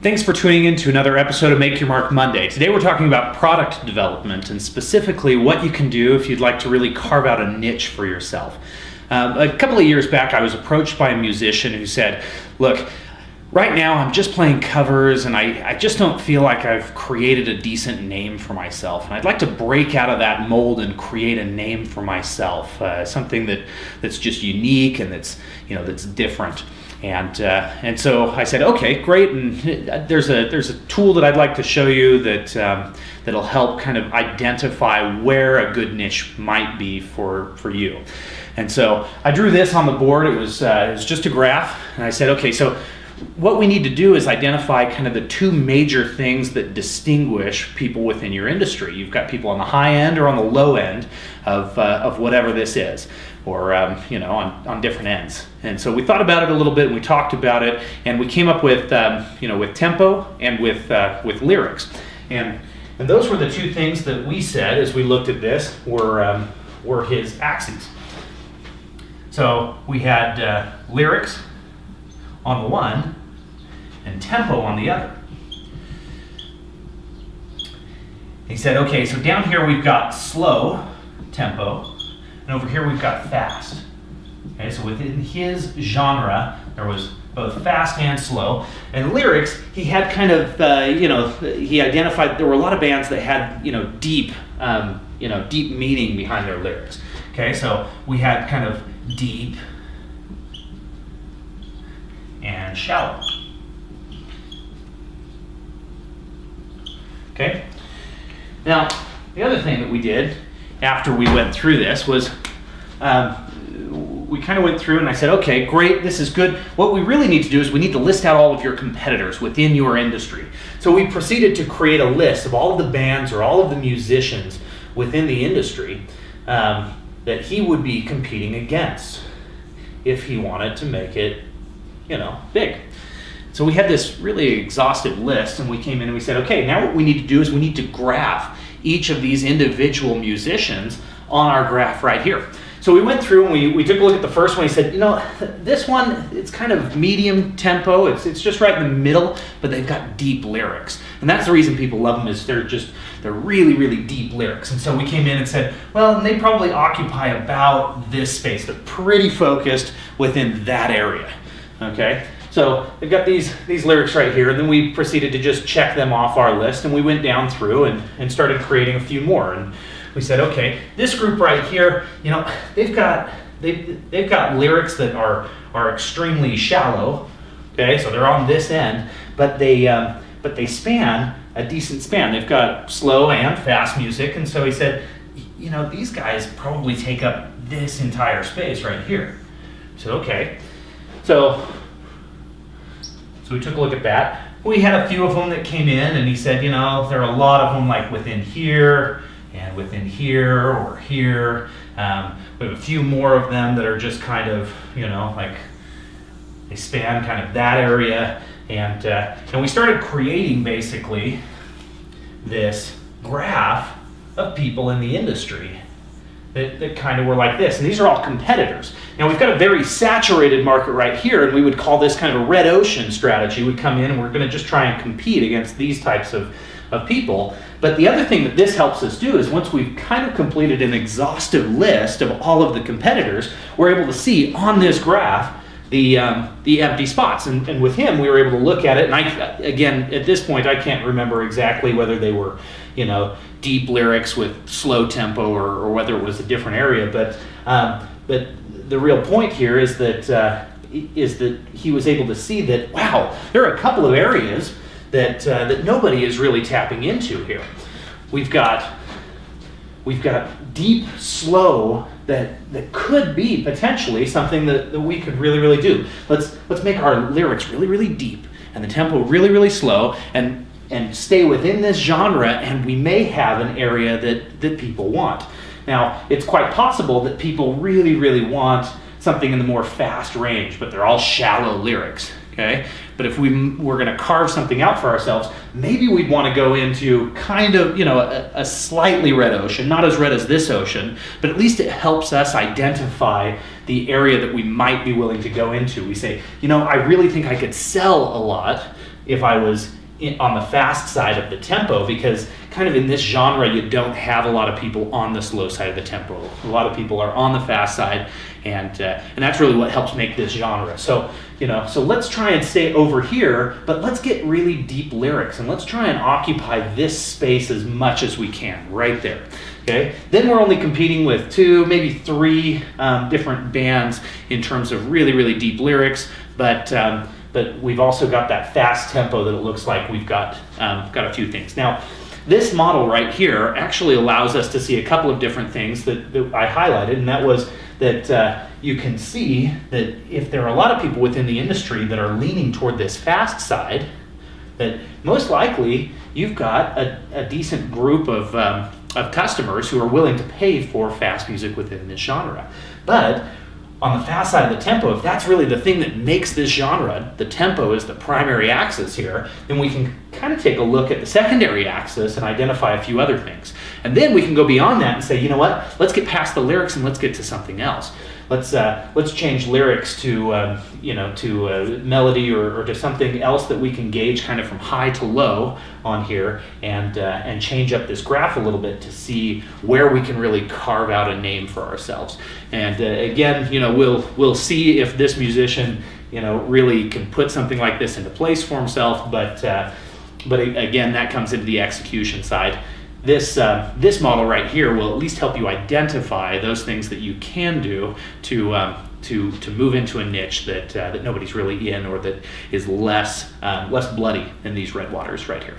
Thanks for tuning in to another episode of Make Your Mark Monday. Today we're talking about product development and specifically what you can do if you'd like to really carve out a niche for yourself. A couple of years back I was approached by a musician who said, look, right now I'm just playing covers and I just don't feel like I've created a decent name for myself, and I'd like to break out of that mold and create a name for myself, something that's just unique and that's different. And so I said, okay, great. And there's a tool that I'd like to show you that'll help kind of identify where a good niche might be for you. And so I drew this on the board. It was just a graph, and I said, okay, so what we need to do is identify kind of the two major things that distinguish people within your industry. You've got people on the high end or on the low end of whatever this is, or on different ends. And so we thought about it a little bit, and we talked about it, and we came up with with tempo and with lyrics. And those were the two things that we said as we looked at this were his axes. So we had lyrics on the one and tempo on the other. He said, okay, so down here we've got slow tempo, and over here we've got fast. Okay, so within his genre there was both fast and slow. And lyrics, he had kind of he identified there were a lot of bands that had deep deep meaning behind their lyrics. Okay, so we had kind of deep and shallow. Okay? Now, the other thing that we did after we went through this was we kind of went through and I said, okay, great, this is good. What we really need to do is we need to list out all of your competitors within your industry. So we proceeded to create a list of all of the bands or all of the musicians within the industry that he would be competing against if he wanted to make it big. So we had this really exhaustive list, and we came in and we said, okay, now what we need to do is we need to graph each of these individual musicians on our graph right here. So we went through and we took a look at the first one. He said, this one, it's kind of medium tempo. It's just right in the middle, but they've got deep lyrics. And that's the reason people love them, is they're really, really deep lyrics. And so we came in and said, well, they probably occupy about this space. They're pretty focused within that area. Okay, so they've got these lyrics right here, and then we proceeded to just check them off our list, and we went down through and started creating a few more. And we said, okay, this group right here, they've got lyrics that are extremely shallow. Okay, so they're on this end, but they span a decent span. They've got slow and fast music, and so he said, these guys probably take up this entire space right here. So okay. So we took a look at that. We had a few of them that came in, and he said, there are a lot of them like within here and within here or here. We have a few more of them that are just kind of, like they span kind of that area. And we started creating basically this graph of people in the industry that kind of were like this. And these are all competitors. Now we've got a very saturated market right here, and we would call this kind of a red ocean strategy. We come in and we're going to just try and compete against these types of people. But the other thing that this helps us do is once we've kind of completed an exhaustive list of all of the competitors, we're able to see on this graph the empty spots. And with him, we were able to look at it. And again, at this point, I can't remember exactly whether they were, deep lyrics with slow tempo or whether it was a different area. But the real point here is that he was able to see that, wow, there are a couple of areas that nobody is really tapping into here. We've got deep, slow that could be potentially something that we could really, really do. Let's make our lyrics really, really deep and the tempo really, really slow and stay within this genre, and we may have an area that people want. Now, it's quite possible that people really, really want something in the more fast range, but they're all shallow lyrics. Okay? But if we were going to carve something out for ourselves, maybe we'd want to go into kind of, a slightly red ocean, not as red as this ocean, but at least it helps us identify the area that we might be willing to go into. We say, I really think I could sell a lot if I was on the fast side of the tempo, because kind of in this genre you don't have a lot of people on the slow side of the tempo. A lot of people are on the fast side, and that's really what helps make this genre. So so let's try and stay over here, but let's get really deep lyrics, and let's try and occupy this space as much as we can right there. Okay, then we're only competing with 2, maybe 3 different bands in terms of really, really deep lyrics, but we've also got that fast tempo that it looks like we've got a few things. Now, this model right here actually allows us to see a couple of different things that I highlighted, and that was that you can see that if there are a lot of people within the industry that are leaning toward this fast side, that most likely you've got a decent group of customers who are willing to pay for fast music within this genre. But on the fast side of the tempo, if that's really the thing that makes this genre, the tempo is the primary axis here, then we can kind of take a look at the secondary axis and identify a few other things. And then we can go beyond that and say, you know what, let's get past the lyrics and let's get to something else. Let's change lyrics to melody or to something else that we can gauge kind of from high to low on here, and change up this graph a little bit to see where we can really carve out a name for ourselves. And again, we'll see if this musician really can put something like this into place for himself. But again, that comes into the execution side. This model right here will at least help you identify those things that you can do to move into a niche that nobody's really in, or that is less bloody than these red waters right here.